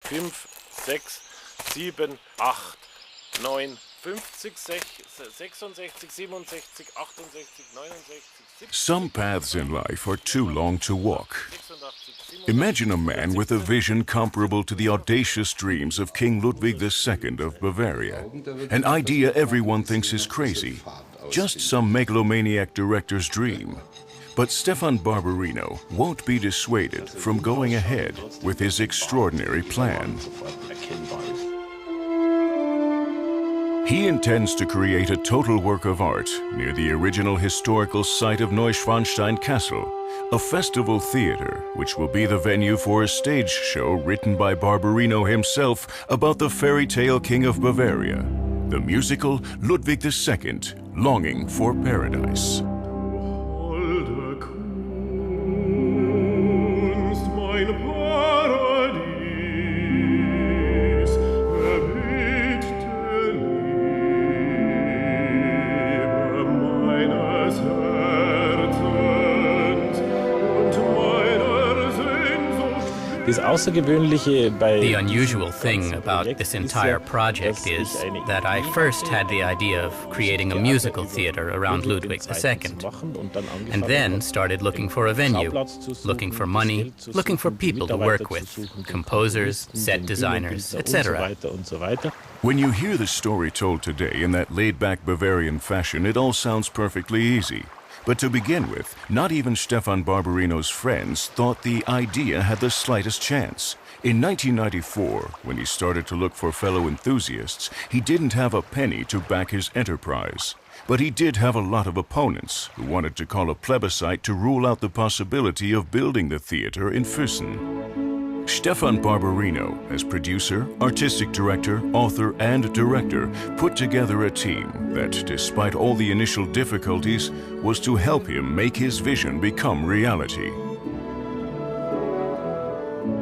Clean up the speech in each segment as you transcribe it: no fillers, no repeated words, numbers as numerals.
5, 6, 7, 8, 9, 50, 66, 67, 68, 69, 70. Some paths in life are too long to walk. Imagine a man with a vision comparable to the audacious dreams of King Ludwig II of Bavaria. An idea everyone thinks is crazy, just some megalomaniac director's dream. But Stefan Barberino won't be dissuaded from going ahead with his extraordinary plan. He intends to create a total work of art near the original historical site of Neuschwanstein Castle, a festival theater which will be the venue for a stage show written by Barberino himself about the fairy tale King of Bavaria, the musical Ludwig II, Longing for Paradise. The unusual thing about this entire project is that I first had the idea of creating a musical theater around Ludwig II, and then started looking for a venue, looking for money, looking for people to work with, composers, set designers, etc. When you hear the story told today in that laid-back Bavarian fashion, it all sounds perfectly easy. But to begin with, not even Stefan Barberino's friends thought the idea had the slightest chance. In 1994, when he started to look for fellow enthusiasts, he didn't have a penny to back his enterprise. But he did have a lot of opponents who wanted to call a plebiscite to rule out the possibility of building the theater in Füssen. Stefan Barberino, as producer, artistic director, author, and director, put together a team that, despite all the initial difficulties, was to help him make his vision become reality.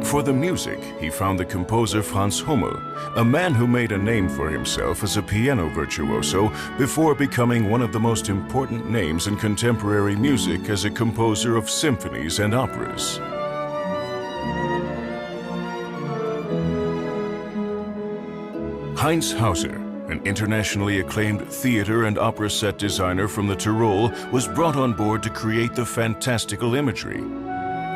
For the music, he found the composer Franz Hummel, a man who made a name for himself as a piano virtuoso before becoming one of the most important names in contemporary music as a composer of symphonies and operas. Heinz Hauser, an internationally acclaimed theater and opera set designer from the Tyrol, was brought on board to create the fantastical imagery.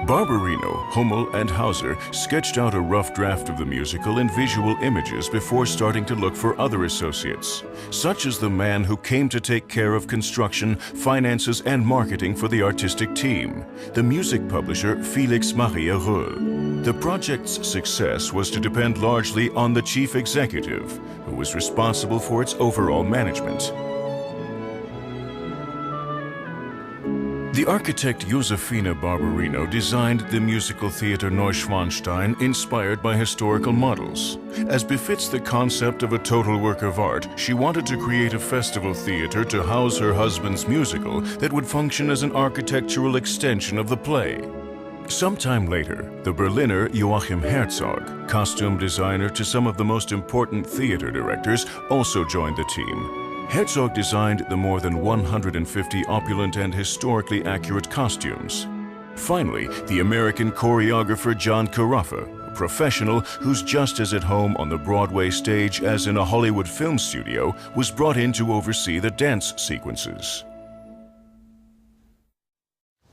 Barberino, Hummel, and Hauser sketched out a rough draft of the musical in visual images before starting to look for other associates, such as the man who came to take care of construction, finances, and marketing for the artistic team, the music publisher Felix Maria Röhl. The project's success was to depend largely on the chief executive, who was responsible for its overall management. The architect Josefina Barberino designed the musical theater Neuschwanstein inspired by historical models. As befits the concept of a total work of art, she wanted to create a festival theater to house her husband's musical that would function as an architectural extension of the play. Sometime later, the Berliner Joachim Herzog, costume designer to some of the most important theater directors, also joined the team. Herzog designed the more than 150 opulent and historically accurate costumes. Finally, the American choreographer John Carafa, a professional who's just as at home on the Broadway stage as in a Hollywood film studio, was brought in to oversee the dance sequences.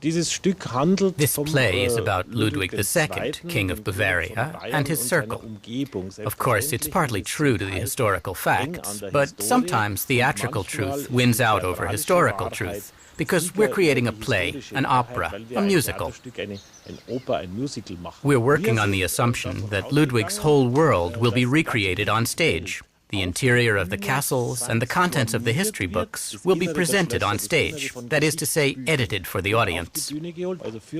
This play is about Ludwig II, King of Bavaria, and his circle. Of course, it's partly true to the historical facts, but sometimes theatrical truth wins out over historical truth, because we're creating a play, an opera, a musical. We're working on the assumption that Ludwig's whole world will be recreated on stage. The interior of the castles and the contents of the history books will be presented on stage, that is to say, edited for the audience.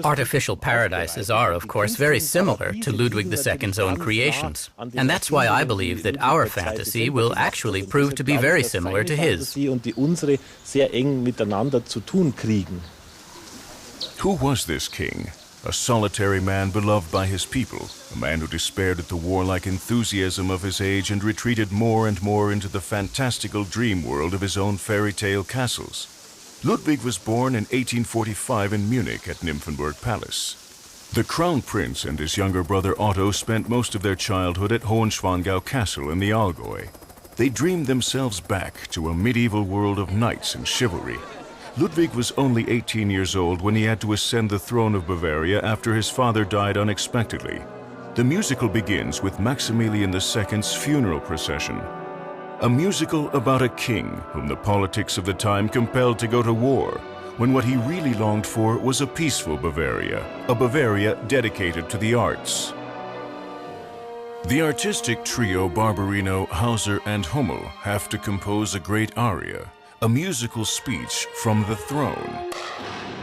Artificial paradises are, of course, very similar to Ludwig II's own creations, and that's why I believe that our fantasy will actually prove to be very similar to his. Who was this king? A solitary man beloved by his people, a man who despaired at the warlike enthusiasm of his age and retreated more and more into the fantastical dream world of his own fairy tale castles. Ludwig was born in 1845 in Munich at Nymphenburg Palace. The Crown Prince and his younger brother Otto spent most of their childhood at Hohenschwangau Castle in the Allgäu. They dreamed themselves back to a medieval world of knights and chivalry. Ludwig was only 18 years old when he had to ascend the throne of Bavaria after his father died unexpectedly. The musical begins with Maximilian II's funeral procession. A musical about a king whom the politics of the time compelled to go to war, when what he really longed for was a peaceful Bavaria, a Bavaria dedicated to the arts. The artistic trio Barberino, Hauser, and Hummel have to compose a great aria, a musical speech from the throne,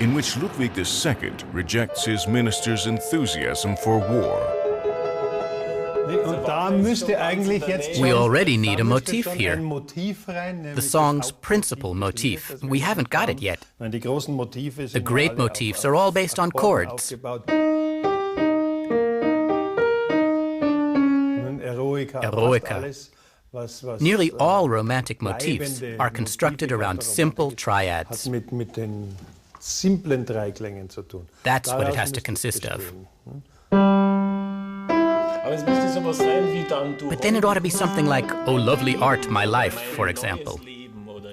in which Ludwig II rejects his minister's enthusiasm for war. We already need a motif here. The song's principal motif. We haven't got it yet. The great motifs are all based on chords. Eroica. Nearly all romantic motifs are constructed around simple triads. That's what it has to consist of. But then it ought to be something like, "Oh lovely art, my life," for example.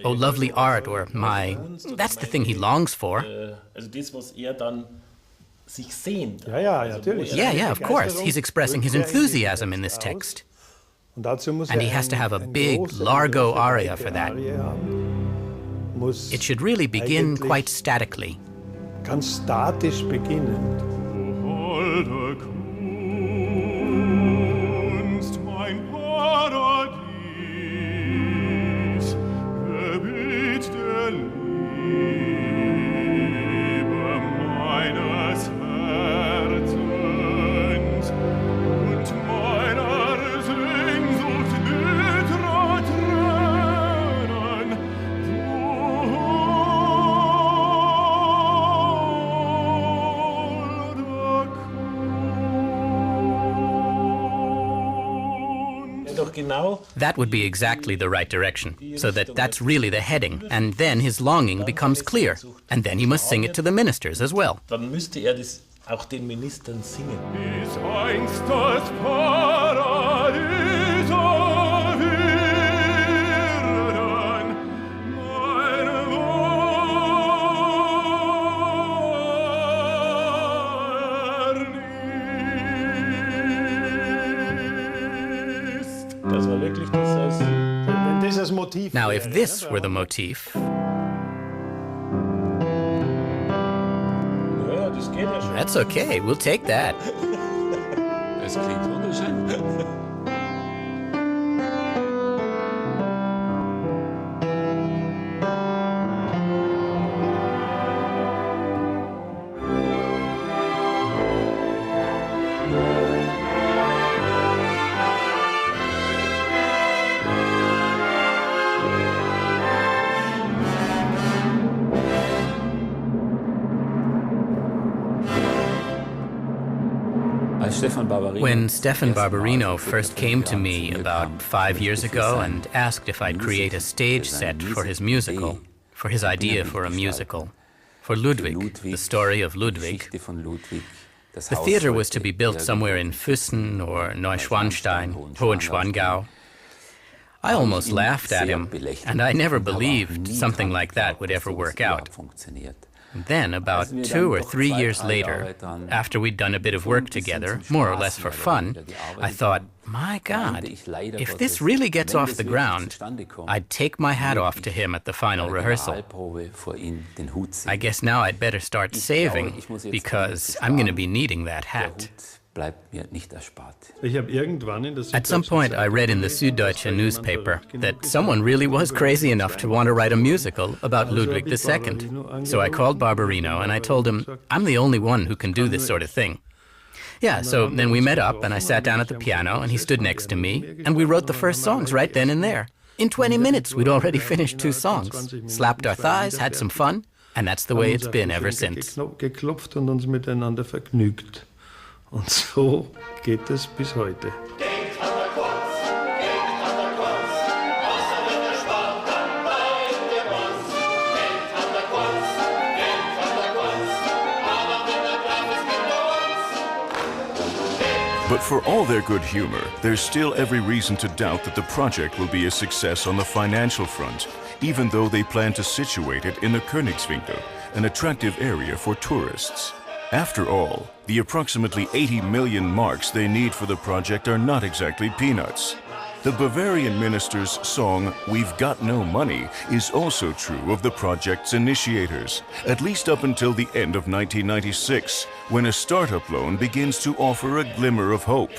"Oh lovely art," or "my..." That's the thing he longs for. Yeah, of course. He's expressing his enthusiasm in this text. And he has to have a big, largo aria for that. It should really begin quite statically. Ganz statisch beginnen. That would be exactly the right direction, so that's really the heading, and then his longing becomes clear, and then he must sing it to the ministers as well. Dann müsste er das auch den Ministern singen. Bis einst das Paradies erwirren, meine Wern ist. Das war wirklich das als Now, if this were the motif, ja, das geht ja schon. that's okay, we'll take that. Es klingt wunderschön. When Stefan Barberino first came to me about 5 years ago and asked if I'd create a stage set for his musical, for his idea for a musical, for Ludwig, the story of Ludwig, the theater was to be built somewhere in Füssen or Neuschwanstein, Hohenschwangau. I almost laughed at him, and I never believed something like that would ever work out. Then, about 2 or 3 years later, after we'd done a bit of work together, more or less for fun, I thought, my God, if this really gets off the ground, I'd take my hat off to him at the final rehearsal. I guess now I'd better start saving, because I'm going to be needing that hat. At some point, I read in the Süddeutsche newspaper that someone really was crazy enough to want to write a musical about Ludwig II. So I called Barberino and I told him, I'm the only one who can do this sort of thing. Yeah, so then we met up and I sat down at the piano and he stood next to me and we wrote the first songs right then and there. In 20 minutes, we'd already finished 2 songs, slapped our thighs, had some fun, and that's the way it's been ever since. Und so geht es bis heute. But for all their good humor, there's still every reason to doubt that the project will be a success on the financial front, even though they plan to situate it in the Königswinkel, an attractive area for tourists. After all, the approximately 80 million marks they need for the project are not exactly peanuts. The Bavarian minister's song, "We've Got No Money," is also true of the project's initiators, at least up until the end of 1996, when a startup loan begins to offer a glimmer of hope.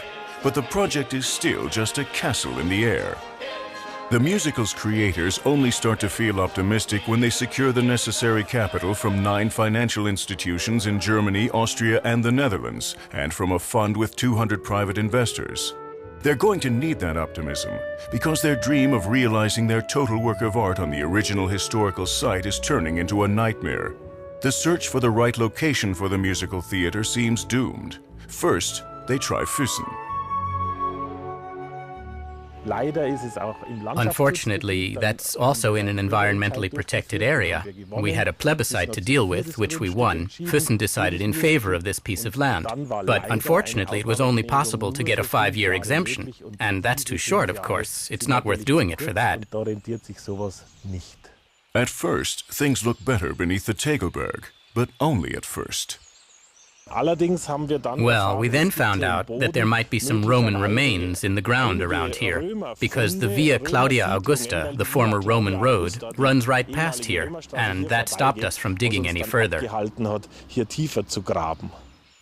But the project is still just a castle in the air. The musical's creators only start to feel optimistic when they secure the necessary capital from 9 financial institutions in Germany, Austria, and the Netherlands, and from a fund with 200 private investors. They're going to need that optimism, because their dream of realizing their total work of art on the original historical site is turning into a nightmare. The search for the right location for the musical theater seems doomed. First, they try Füssen. Unfortunately, that's also in an environmentally protected area. We had a plebiscite to deal with, which we won. Füssen decided in favor of this piece of land. But unfortunately, it was only possible to get a 5-year exemption. And that's too short, of course. It's not worth doing it for that. At first, things look better beneath the Tegelberg, but only at first. Well, we then found out that there might be some Roman remains in the ground around here, because the Via Claudia Augusta, the former Roman road, runs right past here, and that stopped us from digging any further.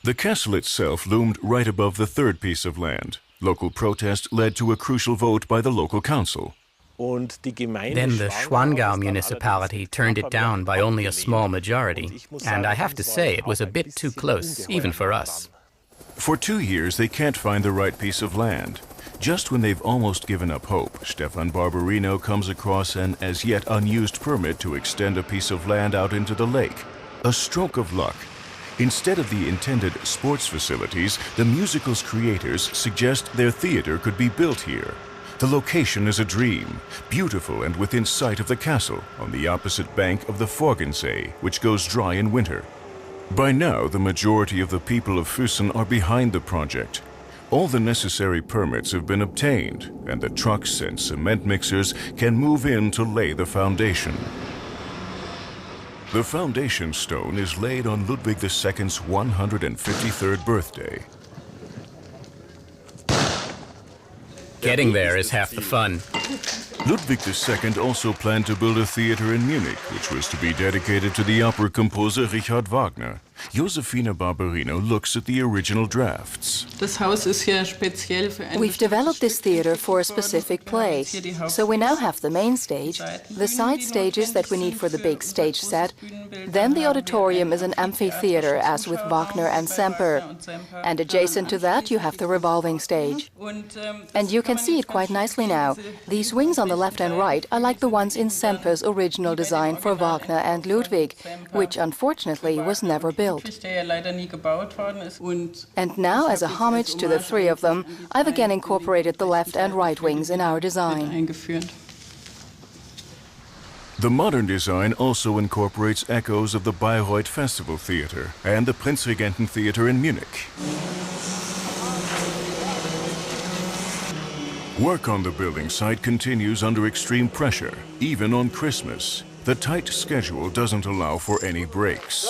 The castle itself loomed right above the third piece of land. Local protest led to a crucial vote by the local council. Then the Schwangau municipality turned it down by only a small majority, and I have to say it was a bit too close, even for us. For 2 years, they can't find the right piece of land. Just when they've almost given up hope, Stefan Barberino comes across an as yet unused permit to extend a piece of land out into the lake. A stroke of luck. Instead of the intended sports facilities, the musical's creators suggest their theater could be built here. The location is a dream, beautiful and within sight of the castle, on the opposite bank of the Forgensee, which goes dry in winter. By now, the majority of the people of Füssen are behind the project. All the necessary permits have been obtained, and the trucks and cement mixers can move in to lay the foundation. The foundation stone is laid on Ludwig II's 153rd birthday. Getting there is half the fun. Ludwig II also planned to build a theater in Munich, which was to be dedicated to the opera composer Richard Wagner. Josefina Barberino looks at the original drafts. We've developed this theater for a specific play, so we now have the main stage, the side stages that we need for the big stage set, then the auditorium is an amphitheater as with Wagner and Semper, and adjacent to that you have the revolving stage. And you can see it quite nicely now. These wings on the left and right are like the ones in Semper's original design for Wagner and Ludwig, which unfortunately was never built. And now, as a homage to the 3 of them, I've again incorporated the left and right wings in our design. The modern design also incorporates echoes of the Bayreuth Festival Theater and the Prinzregenten Theater in Munich. Work on the building site continues under extreme pressure, even on Christmas. The tight schedule doesn't allow for any breaks.